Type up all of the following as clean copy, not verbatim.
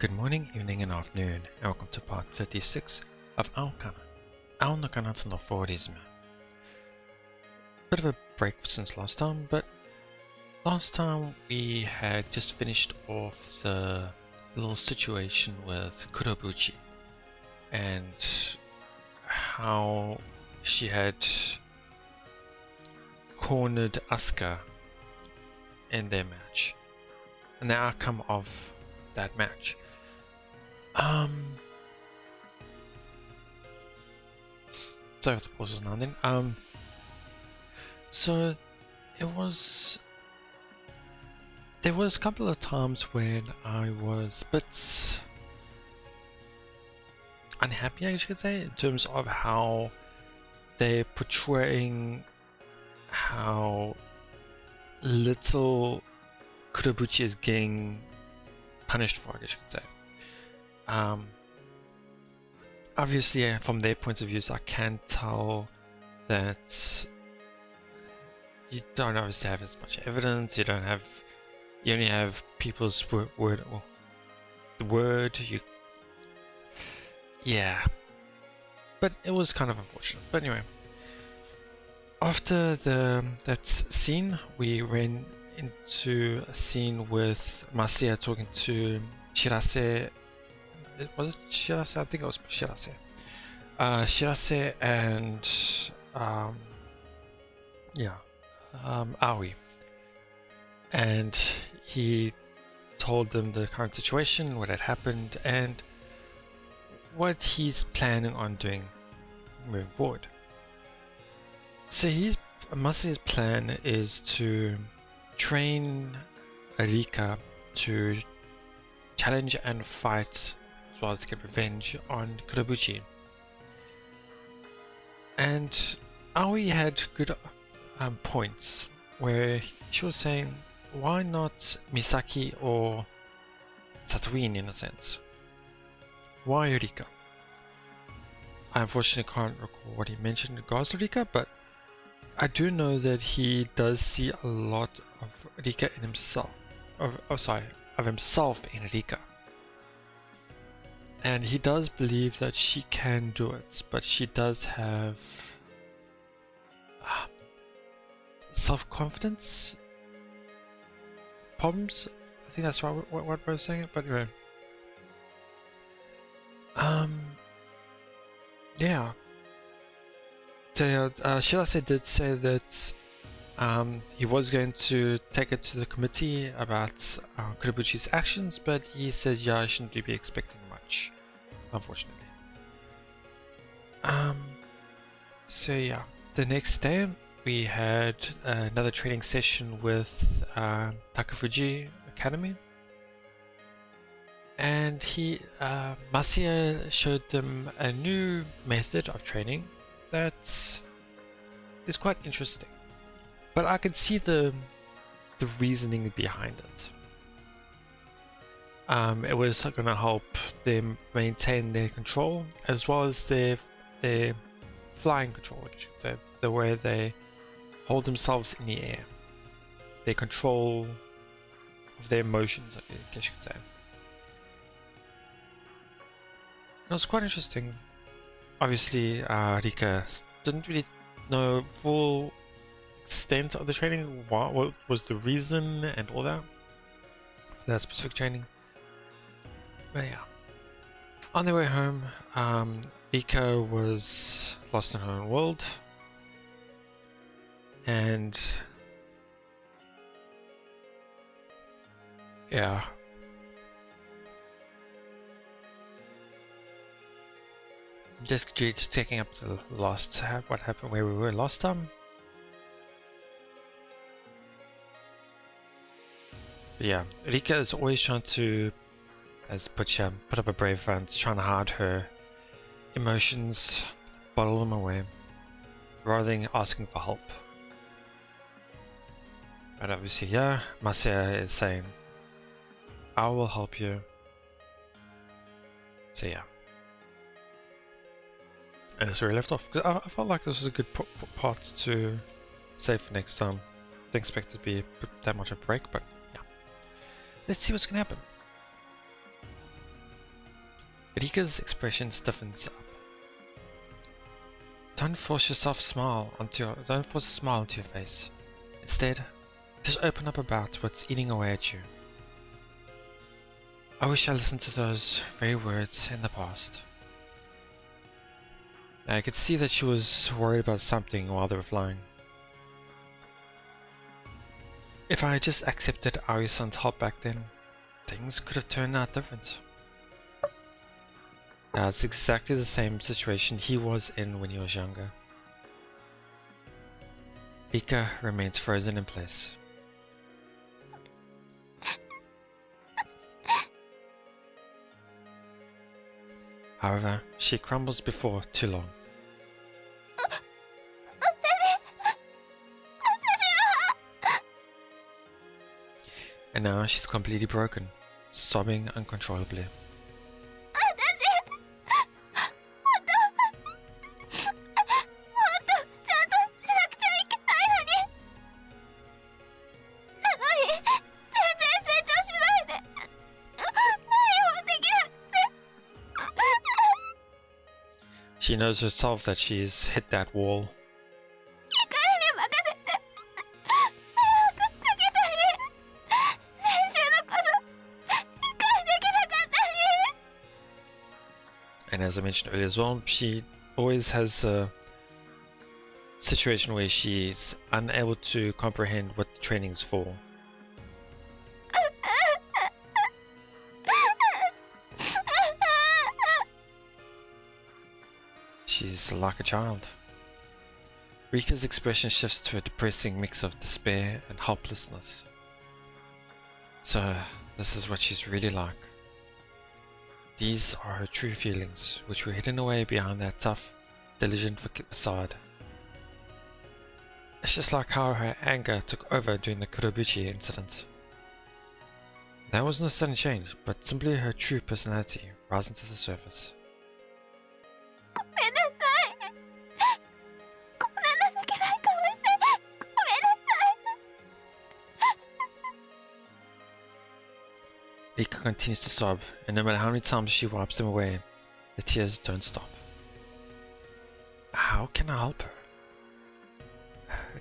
Good morning, evening and afternoon, and welcome to part 56 of Aokana,蒼の彼方のフォーリズム. Bit of a break since last time, but last time we had just finished off the little situation with Kurobuchi and how she had cornered Asuka in their match and the outcome of that match. Sorry for the pauses now and then. So there was a couple of times when I was a bit unhappy, I guess you could say, in terms of how they're portraying how little Kurobuchi is getting punished for, I guess you could say. Obviously, from their point of view, I can tell that you don't obviously have as much evidence. You only have people's word. Yeah. But it was kind of unfortunate. But anyway, after that scene, we ran into a scene with Masuya talking to Shirase. Was it Shirase? I think it was Shirase. Shirase and Aoi. And he told them the current situation, what had happened, and what he's planning on doing moving forward. So Masuya's plan is to train Rika to challenge and fight as well as get revenge on Kurobuchi. And Aoi had good points where she was saying, why not Misaki or Satoin in a sense? Why Rika? I unfortunately can't recall what he mentioned in regards to Rika, but I do know that he does see a lot of Rika in himself. Of himself in Rika. And he does believe that she can do it, but she does have self-confidence problems. I think that's right what I was saying, but anyway. Yeah. So, Shirase did say that he was going to take it to the committee about Kurobuchi's actions, but he said, yeah, I shouldn't be expecting much, unfortunately. So yeah, the next day we had another training session with Takafuji Academy, and Masuya showed them a new method of training that is quite interesting. But I can see the reasoning behind it. It was going to help them maintain their control as well as their flying control, I should say, the way they hold themselves in the air, their control of their emotions, I guess you could say. It was quite interesting. Obviously, Rika didn't really know full extent of the training, what was the reason and all that for that specific training. But yeah, on their way home, Rika was lost in her own world, and yeah, just taking up the last what happened where we were last time. But yeah, Rika is always trying to, put up a brave front, trying to hide her emotions, bottle them away, rather than asking for help. But obviously, yeah, Masuya is saying, I will help you. So yeah. And that's where we left off. Because I felt like this was a good part to save for next time. Didn't expect it to be that much of a break, but yeah. Let's see what's going to happen. Rika's expression stiffens up. Don't force a smile onto your face. Instead, just open up about what's eating away at you. I wish I listened to those very words in the past. I could see that she was worried about something while they were flying. If I had just accepted Aoi-san's help back then, things could have turned out different. It's exactly the same situation he was in when he was younger. Rika remains frozen in place. However, she crumbles before too long. And now she's completely broken, sobbing uncontrollably. She knows herself that she's hit that wall. And as I mentioned earlier as well, she always has a situation where she's unable to comprehend what the training's for. She's like a child. Rika's expression shifts to a depressing mix of despair and helplessness. So, this is what she's really like. These are her true feelings, which were hidden away behind that tough, diligent facade. It's just like how her anger took over during the Kurobuchi incident. That wasn't a sudden change, but simply her true personality rising to the surface. Rika continues to sob, and no matter how many times she wipes them away, the tears don't stop. How can I help her?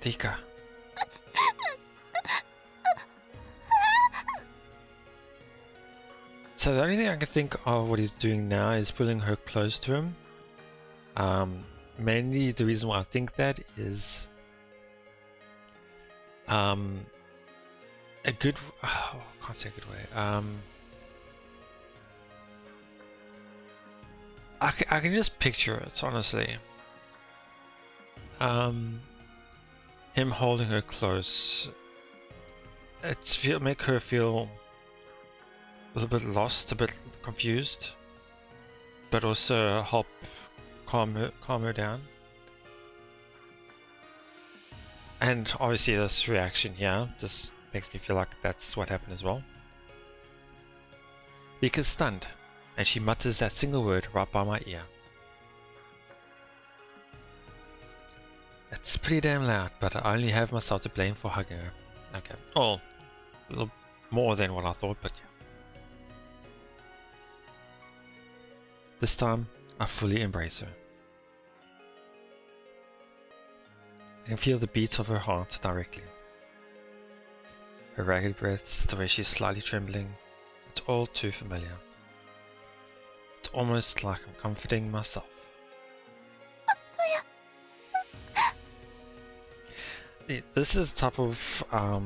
Rika. So the only thing I can think of what he's doing now is pulling her close to him. Mainly the reason why I think that is a good, I can't say a good way. I can just picture it, honestly. Him holding her close. Make her feel a little bit lost, a bit confused, but also help calm her down. And obviously this reaction here just makes me feel like that's what happened as well. Rika's stunned, and she mutters that single word right by my ear. It's pretty damn loud, but I only have myself to blame for hugging her. Okay, oh, a little more than what I thought, but yeah. This time, I fully embrace her. I can feel the beat of her heart directly. Her ragged breaths, the way she's slightly trembling, it's all too familiar. It's almost like I'm comforting myself. This is the type of not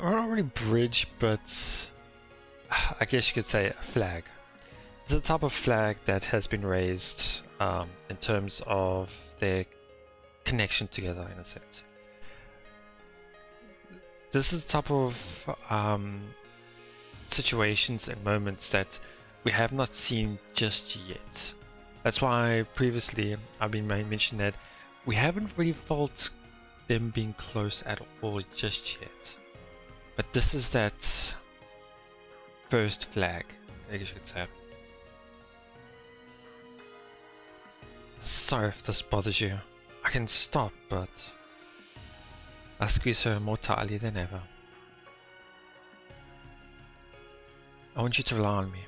really bridge, but I guess you could say a flag. It's a type of flag that has been raised in terms of their connection together, in a sense. This is the type of situations and moments that we have not seen just yet. That's why previously I've been mentioning that we haven't really felt them being close at all just yet. But this is that first flag, I guess you could say. Sorry if this bothers you. I can stop, but I squeeze her more tightly than ever. I want you to rely on me,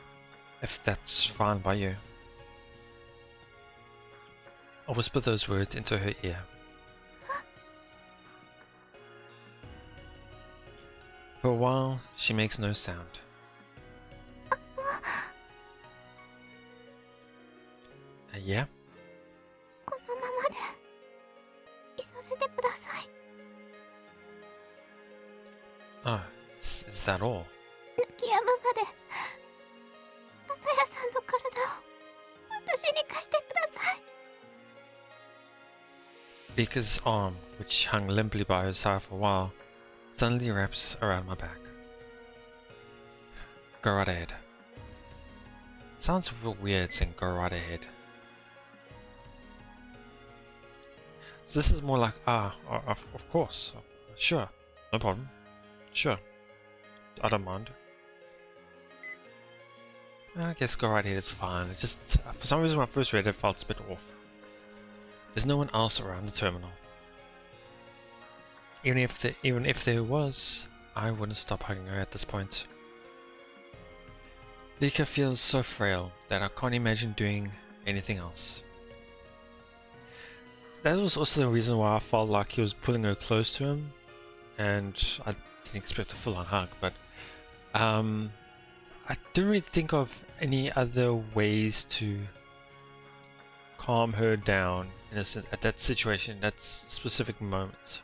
if that's fine by you. I whisper those words into her ear. For a while, she makes no sound. Yeah? このままでいさせてください。 Oh, is that all? 泣き止むまで朝やさんの体を私に貸してください。 Rika's arm, which hung limply by her side for a while, suddenly wraps around my back. Go right ahead. Sounds real weird saying go right ahead. So this is more like, of course, sure, no problem, sure, I don't mind. I guess go right ahead, it's fine. It just, for some reason when I first read it, it felt a bit off. There's no one else around the terminal. Even if there was, I wouldn't stop hugging her at this point. Rika feels so frail that I can't imagine doing anything else. That was also the reason why I felt like he was pulling her close to him, and I didn't expect a full-on hug, but I didn't really think of any other ways to calm her down at that situation, that specific moment.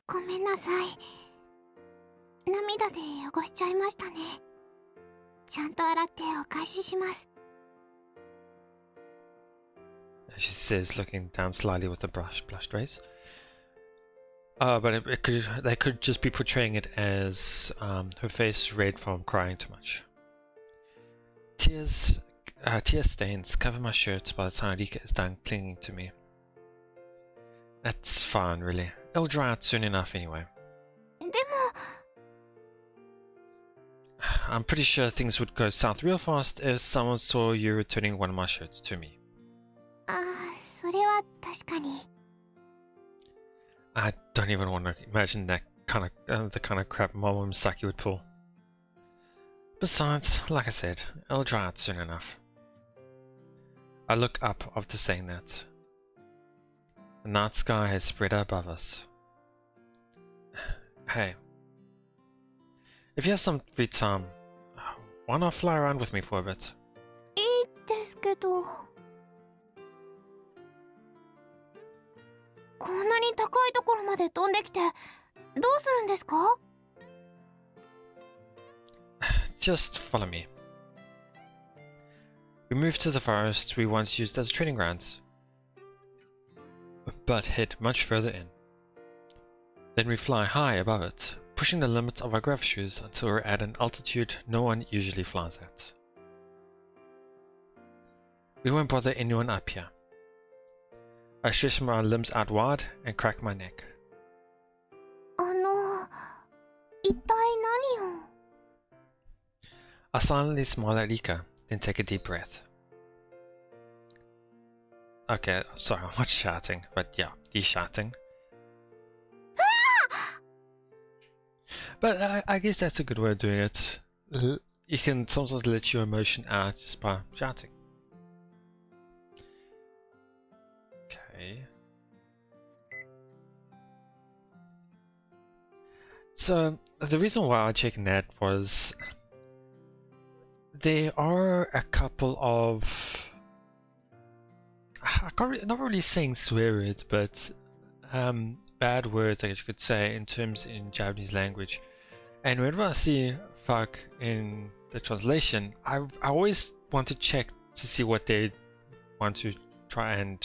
ごめんなさい。涙で汚しちゃいましたね。ちゃんと洗ってお返しします。 She says, looking down slyly with a blushed face. But they could just be portraying it as her face red from crying too much. Tear stains cover my shirt by the time Rika is done clinging to me. That's fine, really. It'll dry out soon enough anyway. でも I'm pretty sure things would go south real fast if someone saw you returning one of my shirts to me. ああ、それは確かに。 I don't even want to imagine that the kind of crap Momo Misaki would pull. Besides, like I said, it'll dry out soon enough. I look up after saying that. The night sky has spread out above us. Hey, if you have some free time, why not fly around with me for a bit? いいですけど。こんなに高いところまで飛んできてどうするんですか？ Just follow me. We moved to the forest we once used as training grounds, but hid much further in. Then we fly high above it, pushing the limits of our grav shoes until we're at an altitude no one usually flies at. We won't bother anyone up here. I stretch my limbs out wide and crack my neck. 一体何を？ I silently smile at Rika, then take a deep breath. Okay, sorry, I'm not shouting, but yeah, he's shouting. But I guess that's a good way of doing it. You can sometimes let your emotion out just by shouting. Okay. So, the reason why I checked that was there are a couple of not really saying swear words, but bad words, I guess you could say, in Japanese language. And whenever I see fuck in the translation, I always want to check to see what they want to try and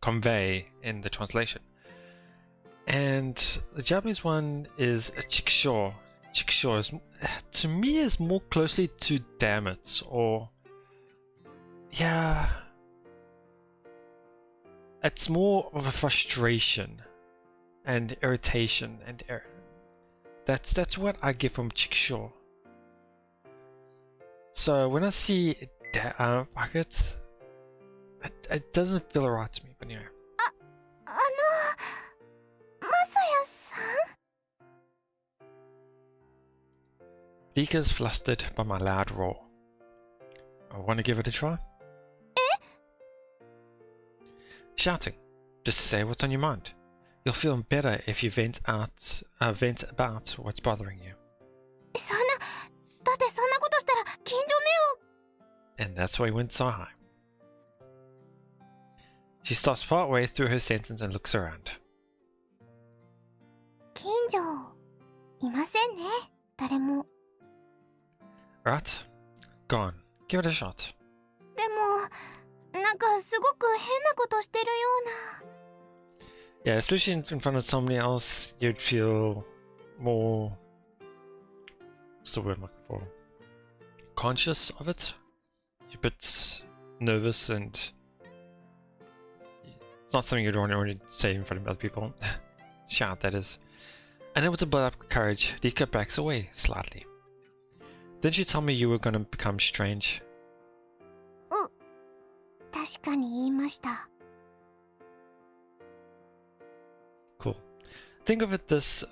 convey in the translation. And the Japanese one is a chikusho. Chikusho is, to me, is more closely to damn it, or yeah, it's more of a frustration and irritation, and that's what I get from chikusho. So when I see fuck it doesn't feel right to me, but anyway. まさやさん？ Rika's flustered by my loud roar. I want to give it a try? Shouting, just to say what's on your mind. You'll feel better if you vent about what's bothering you. だってそんなことしたら近所迷惑。 And that's why we went so high. She stops partway through her sentence and looks around. 近所いませんね、誰も。 Right? Go on, give it a shot. でもなんかすごく変なことしてるような。 Yeah, especially in front of somebody else, you'd feel more. What's the word I'm looking for? Conscious of it. You're a bit nervous, and it's not something you'd want to say in front of other people. Shout, that is. Unable to build up courage, Rika backs away slightly. Didn't you tell me you were going to become strange? 確かに言いました。 Cool. Think of this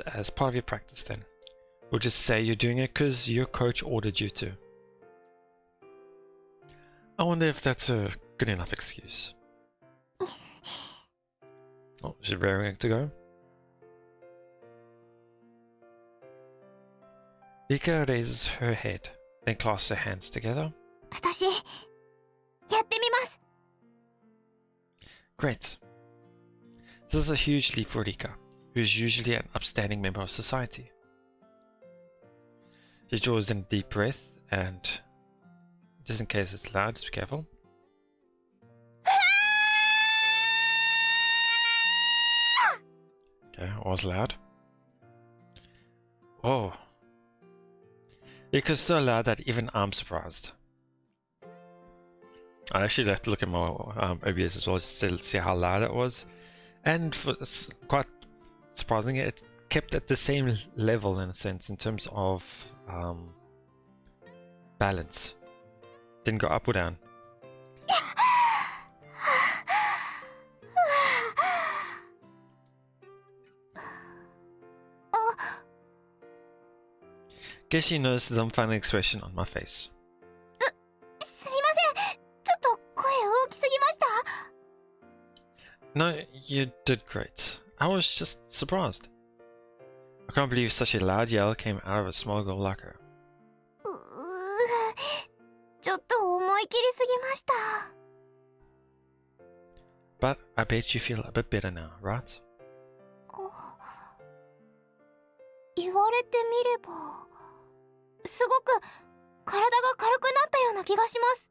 as part of your practice then. Or just say you're doing it because your coach ordered you to. I wonder if that's a good enough excuse. Oh, is it raring to go? Rika raises her head, then clasps her hands together. 私やってみます。 Great. This is a huge leap for Rika, who is usually an upstanding member of society. She draws in a deep breath and, just in case it's loud, just be careful. Okay, it was loud. Oh. Rika's so loud that even I'm surprised. I actually have to look at my OBS as well just to see how loud it was. And quite surprising, it kept at the same level in a sense in terms of balance. Didn't go up or down. Guess you noticed the dumbfounded expression on my face. すみません。ちょっと声大きすぎました。 No, you did great. I was just surprised. I can't believe such a loud yell came out of a small girl like her. ちょっと思い切りすぎました。 But I bet you feel a bit better now, right? 言われてみれば、すごく体が軽くなったような気がします。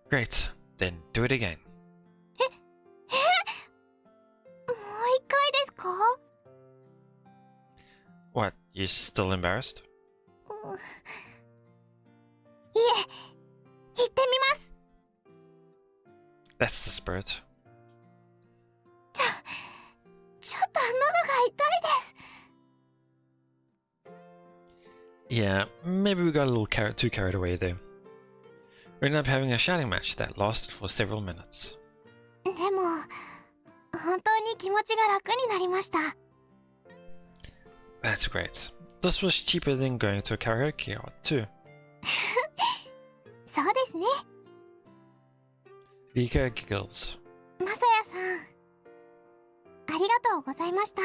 Great, then do it again. もう一回ですか？ What, you still embarrassed? いえ、行ってみます。 That's the spirit. ちょっと喉が痛いです。 Yeah, maybe we got a little too carried away there. We ended up having a shouting match that lasted for several minutes. でも、本当に気持ちが楽になりました。 That's great. This was cheaper than going to a karaoke art too. そうですね。 Rika giggles. まさやさん、ありがとうございました。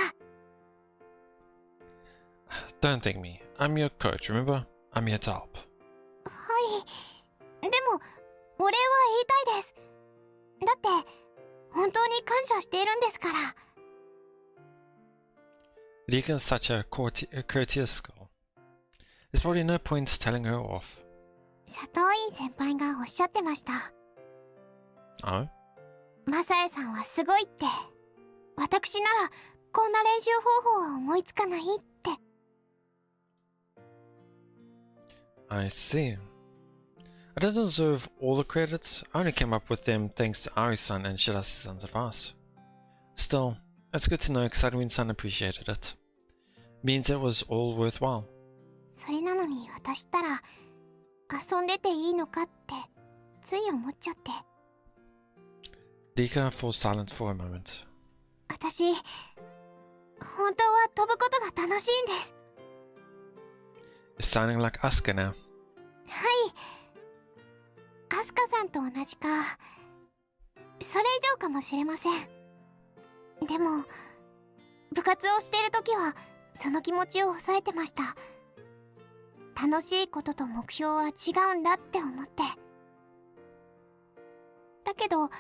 Don't thank me. I'm your coach, remember? I'm here to help. はい。でも、お礼は言いたいです。だって、本当に感謝しているんですから。 Rika is such a courteous girl. There's probably no point telling her off. 佐藤院先輩がおっしゃってました。 Oh? マサエさんはすごいって。私ならこんな練習方法は思いつかないって。 I see. I don't deserve all the credits. I only came up with them thanks to Ari-san and Shirase-san's advice. Still, it's good to know Kusarumi-san appreciated it. Means it was all worthwhile. それなのに私ったら遊んでていいのかってつい思っちゃって。 Rika falls silent for a moment. 私本当は飛ぶことが楽しいんです。 You're sounding like Aokana. はい。アスカさんと同じか、それ以上かもしれません。でも部活をしている時はその気持ちを抑えてました。楽しいことと目標は違うんだって思って。だけど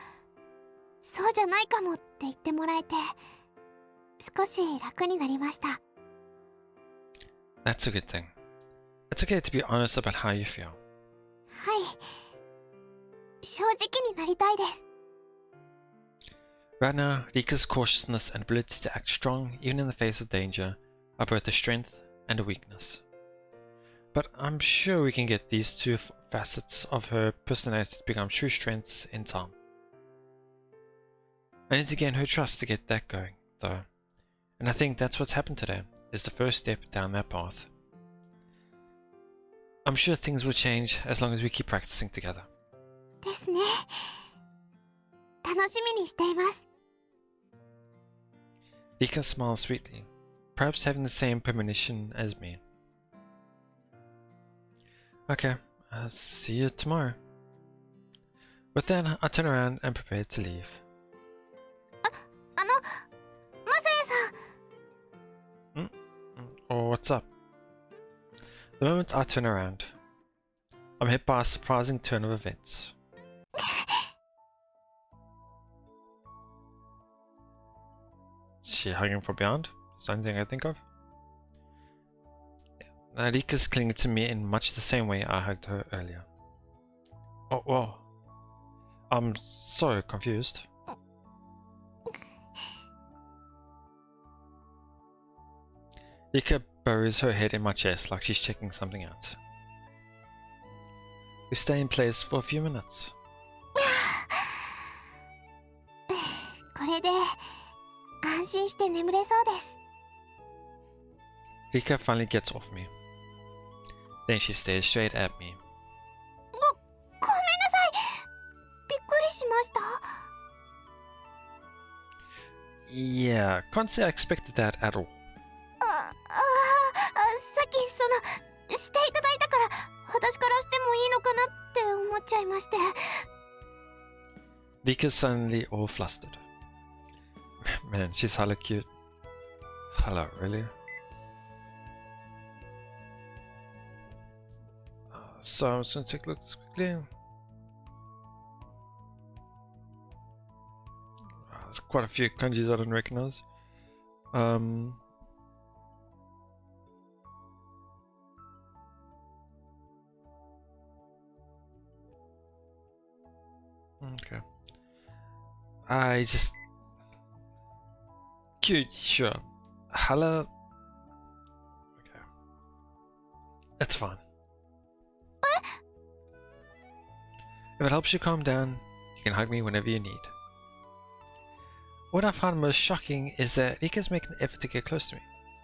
そうじゃないかもって言ってもらえて少し楽になりました。 That's a good thing. It's okay to be honest about how you feel. はい、正直になりたいです。 Right now, Rika's cautiousness and ability to act strong even in the face of danger are both a strength and a weakness. But I'm sure we can get these two facets of her personality to become true strengths in time. I need to gain her trust to get that going, though, and I think that's what's happened today, is the first step down that path. I'm sure things will change as long as we keep practicing together. ですね。楽しみにしています。 Rika smiles sweetly, perhaps having the same premonition as me. Okay, I'll see you tomorrow. With that, I turn around and prepare to leave. マサヤさん。 Or what's up? The moment I turn around, I'm hit by a surprising turn of events. Is she hugging from behind? Is that anything I think of? Yeah. Rika's clinging to me in much the same way I hugged her earlier. Oh, whoa. I'm so confused. Rika buries her head in my chest like she's checking something out. We stay in place for a few minutes. これで安心して眠れそうです。 Rika finally gets off me. Then she stares straight at me. ごめんなさい。びっくりしました。 Yeah, can't say I expected that at all. さっきしていただいたから私からしてもいいのかなって思っちゃいまして。 Rika's suddenly all flustered. Man, she's hella cute. Hello, really? So I'm just gonna take a look quickly. There's quite a few kanjis I don't recognize. Okay. I just cute, sure. Hello. Okay. It's fine. If it helps you calm down, you can hug me whenever you need. What I find most shocking is that Rika's making the effort to get close to me,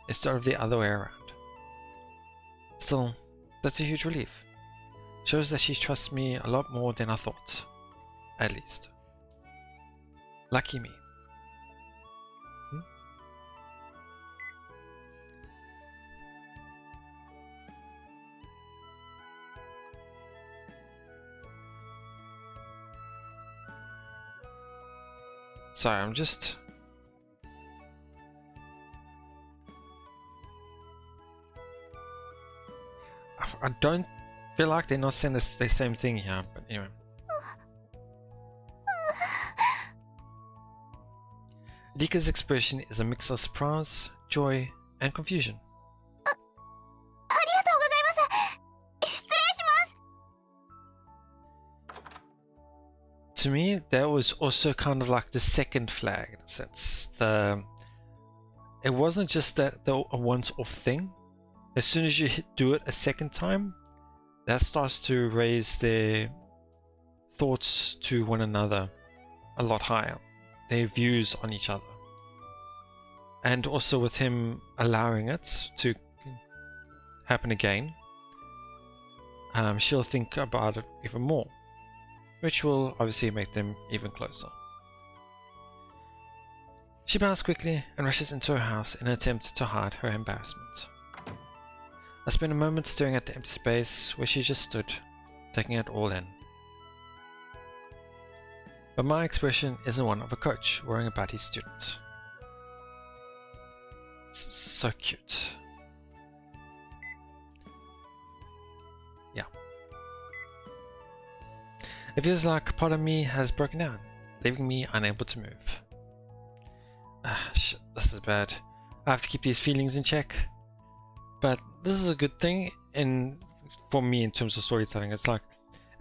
instead of the other way around. Still, that's a huge relief. Shows that she trusts me a lot more than I thought. At least. Lucky me. Sorry, I'm just... I don't feel like they're not saying the same thing here, but anyway. Rika's expression is a mix of surprise, joy, and confusion. ありがとうございます。失礼します。 To me, that was also kind of like the second flag in a sense. It wasn't just a once-off thing. As soon as you do it a second time, that starts to raise their thoughts to one another a lot higher. Their views on each other. And also with him allowing it to happen again, she'll think about it even more, which will obviously make them even closer. She bows quickly and rushes into her house in an attempt to hide her embarrassment. I spend a moment staring at the empty space where she just stood, taking it all in. But my expression isn't one of a coach worrying about his student. It's so cute. Yeah. It feels like part of me has broken down, leaving me unable to move. Shit, this is bad. I have to keep these feelings in check. But this is a good thing for me in terms of storytelling. It's like,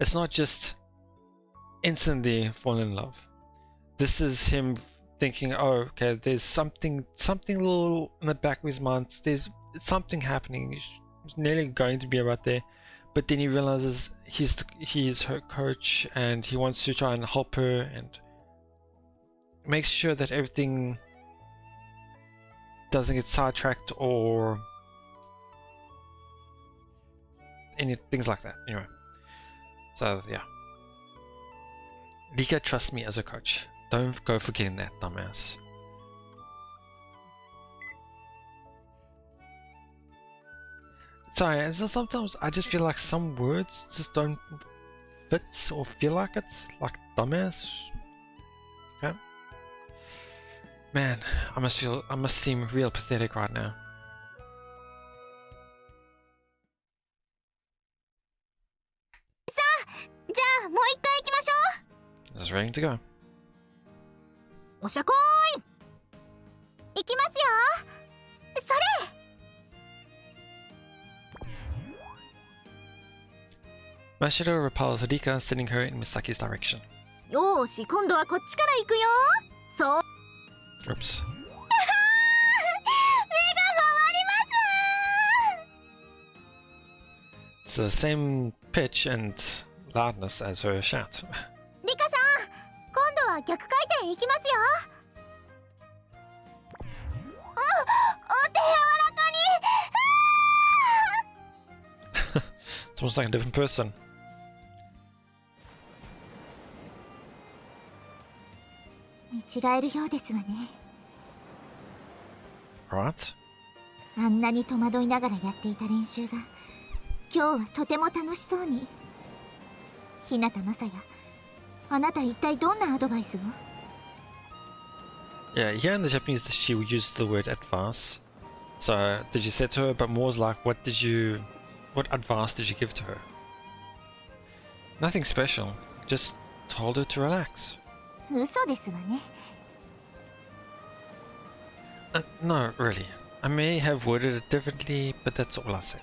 it's not just instantly fall in love. This is him thinking, oh, okay, there's something little in the back of his mind. There's something happening. He's nearly going to be right there. But then he realizes he's her coach and he wants to try and help her and makes sure that everything doesn't get sidetracked or any things like that. Anyway, so yeah, Rika trusts me as a coach. Don't go forgetting that, dumbass. Sorry, sometimes I just feel like some words just don't fit or feel like it, like dumbass. Okay. Man, I must seem real pathetic right now. Just ready to go. おしゃこーい。行きますよ。それ。 Mashiro repels Rika, sending her in Misaki's direction. よーし、今度はこっちから行くよ。そう。 Oops. 目が回ります。 It's the same pitch and loudness as her shout. リカさん、今度は逆回転行きますよ。お手柔らかに。It's almost like a different person. 見違えるようですわね。Alright. あんなに戸惑いながらやっていた練習が今日はとても楽しそうに。日向雅也、あなた一体どんなアドバイスを？ Yeah, here in the Japanese she used the word advice. So did you say to her, but more like what advice did you give to her? Nothing special, just told her to relax. 嘘ですわね。No, really. I may have worded it differently, but that's all I said.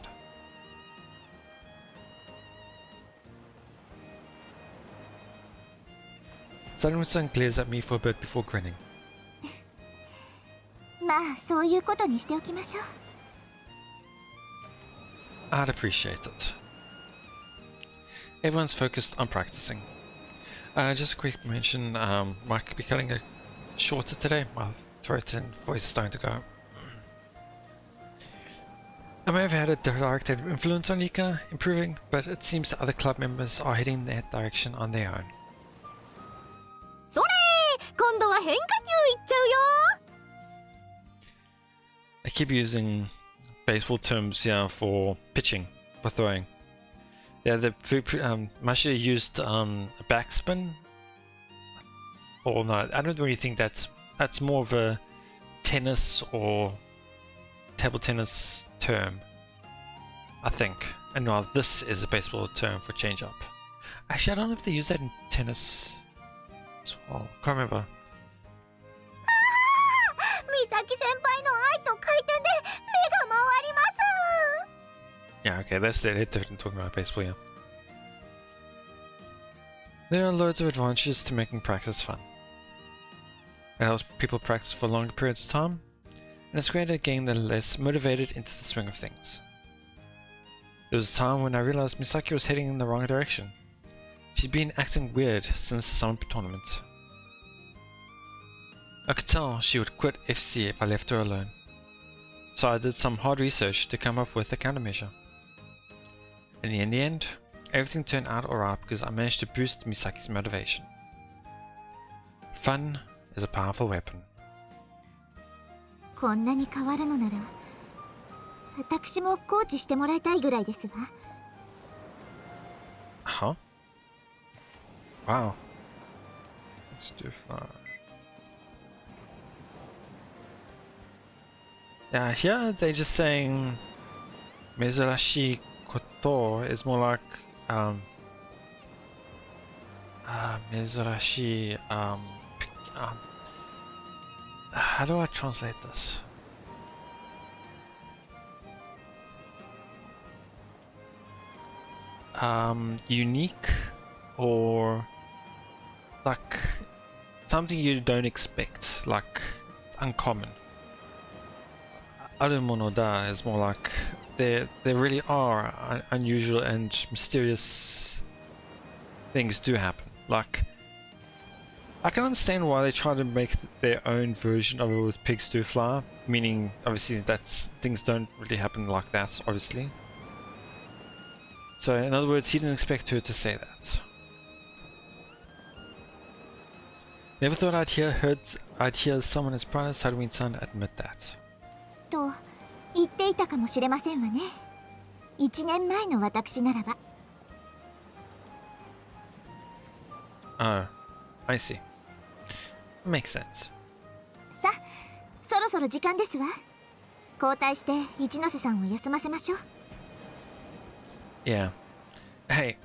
Saruman-san glares at me for a bit before grinning. まあそういうことにしておきましょう。 I'd appreciate it. Everyone's focused on practicing. Just a quick mention, might be cutting it shorter today. My throat and voice is starting to go. I may have had a direct influence on Rika improving, but it seems the other club members are heading in that direction on their own. それ、今度は変化球いっちゃうよ。 I keep using baseball terms here for pitching, for throwing. Yeah, Mashiro used a backspin. Or no, I don't really think that's more of a tennis or table tennis term, I think. And no, this is a baseball term for change up. Actually, I don't know if they use that in tennis as well. Can't remember. 美咲先輩の愛と回転で目が回ります。 Yeah, okay, they're different talking about baseball, yeah. There are loads of advantages to making practice fun. It helps people practice for longer periods of time, and it's great at getting them less motivated into the swing of things. There was a time when I realized Misaki was heading in the wrong direction. She'd been acting weird since the summer tournament. I could tell she would quit FC if I left her alone, so I did some hard research to come up with a countermeasure. And in the end, everything turned out alright because I managed to boost Misaki's motivation. Fun is a powerful weapon. こんなに変わるのなら私もコーチしてもらいたいぐらいですわ。Huh? Wow. Let's do far. Yeah, here they're just saying Mezurashi Koto is more like Mezurashi how do I translate this? Unique or like something you don't expect, like uncommon. Arumono da is more like there really are unusual and mysterious things do happen. Like I can understand why they try to make their own version of it with pigs do fly, meaning obviously that's things don't really happen like that, obviously. So in other words, he didn't expect her to say that. Never thought I'd hear someone as proud as Halloween-san admit that. と言っていたかもしれませんわね。1年前の私ならば。Oh, I see. Makes sense. さあ、そろそろ時間ですわ。交代して一ノ瀬さんを休ませましょう。Yeah. Hey,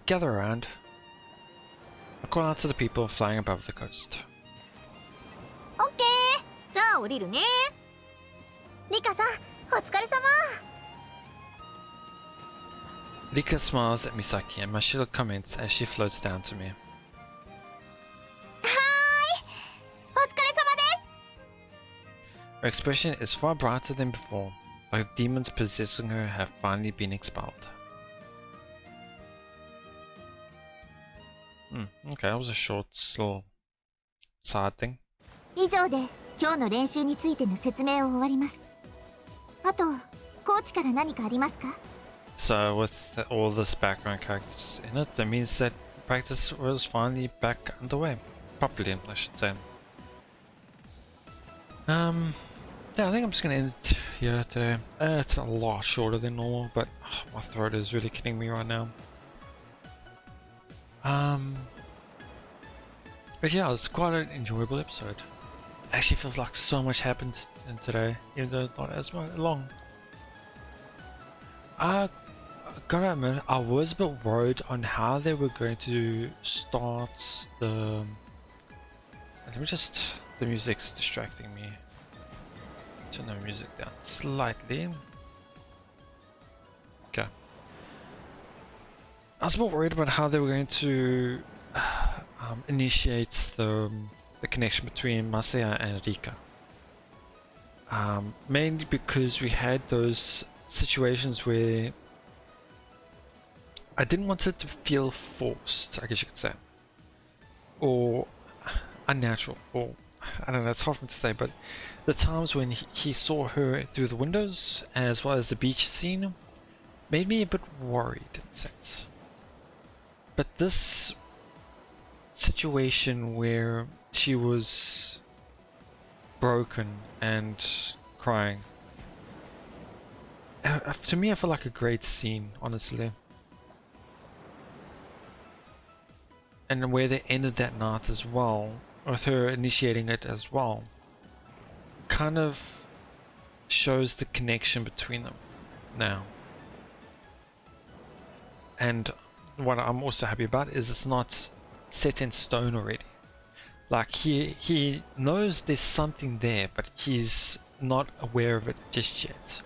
gather around. I'll call out to the people flying above the coast. オッケー。じゃあ降りるね。リカさん、お疲れ様。Rika smiles at Misaki and Mashiro comments as she floats down to me. はーい。お疲れ様です。 Her expression is far brighter than before, like the demons possessing her have finally been expelled. Okay, that was a short, little side thing. 以上で今日の練習についての説明を終わります。あと、コーチから何かありますか？ So with all this background characters in it, that means that practice was finally back underway. Properly, I should say. Yeah, I think I'm just gonna end it here today. It's a lot shorter than normal, but my throat is really kidding me right now. But yeah, it's quite an enjoyable episode. Actually feels like so much happened in today, even though it's not as long. I gotta admit, I was a bit worried on how they were going to start the... Let me just... The music's distracting me. Turn the music down slightly. Okay. I was a bit worried about how they were going to initiate the connection between Masaya and Rika. Mainly because we had those situations where I didn't want it to feel forced, I guess you could say, or unnatural, or I don't know, it's hard for me to say, but the times when he saw her through the windows as well as the beach scene made me a bit worried in a sense. But this situation where she was broken and crying, to me I felt like a great scene, honestly. And where they ended that night as well, with her initiating it as well, kind of shows the connection between them now. And what I'm also happy about is it's not set in stone already. Like he knows there's something there, but he's not aware of it just yet.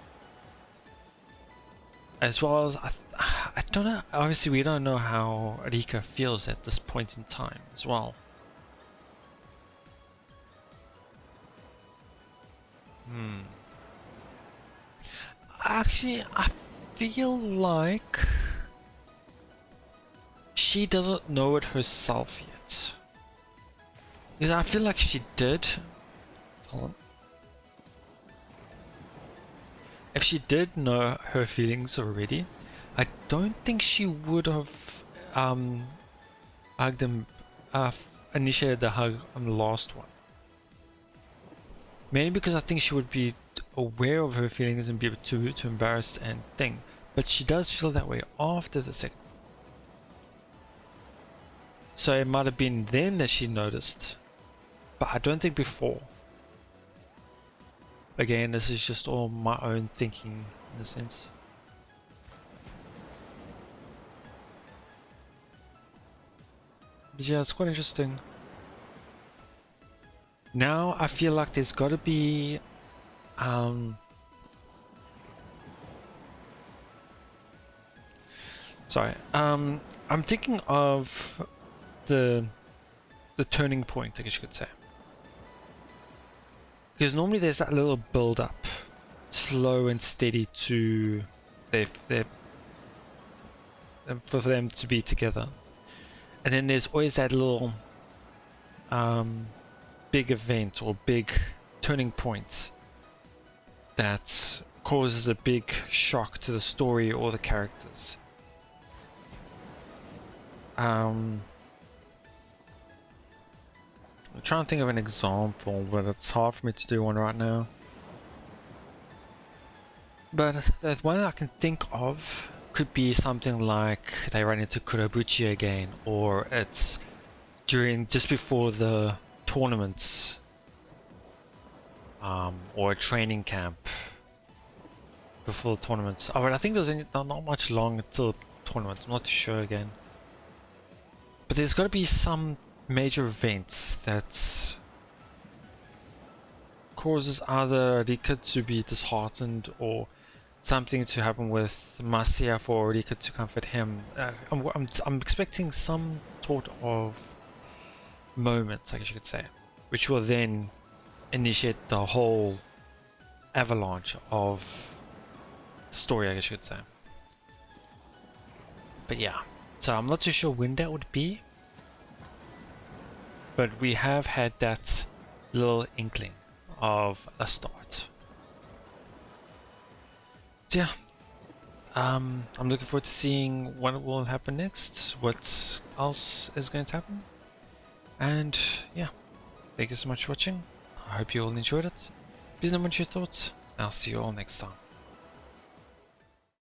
As well as I don't know, obviously we don't know how Rika feels at this point in time as well. Actually, I feel like she doesn't know it herself yet. Because I feel like she did. Hold on. If she did know her feelings already, I don't think she would have hugged him, initiated the hug on the last one. Mainly because I think she would be aware of her feelings and be a bit too embarrassed and thing. But she does feel that way after the second. So it might have been then that she noticed, but I don't think before. Again, this is just all my own thinking in a sense. But yeah, it's quite interesting. Now I feel like there's got to be I'm thinking of the turning point, I guess you could say. Because normally there's that little build up, slow and steady to for them to be together. And then there's always that little big event or big turning point that causes a big shock to the story or the characters. I'm trying to think of an example, but it's hard for me to do one right now. But the one I can think of could be something like they run into Kurobuchi again, or it's just before the tournaments, or a training camp before the tournaments. Oh, but I think there's not much long until the tournament. I'm not too sure again. But there's got to be some major events that causes either Rika to be disheartened or something to happen with Masaya for Rika to comfort him. I'm expecting some sort of moments, I guess you could say, which will then initiate the whole avalanche of story, I guess you could say. But yeah, so I'm not too sure when that would be, but we have had that little inkling of a start. So yeah, I'm looking forward to seeing what will happen next, what else is going to happen, and yeah, thank you so much for watching. I hope you all enjoyed it. Please know what your thoughts, and I'll see you all next time.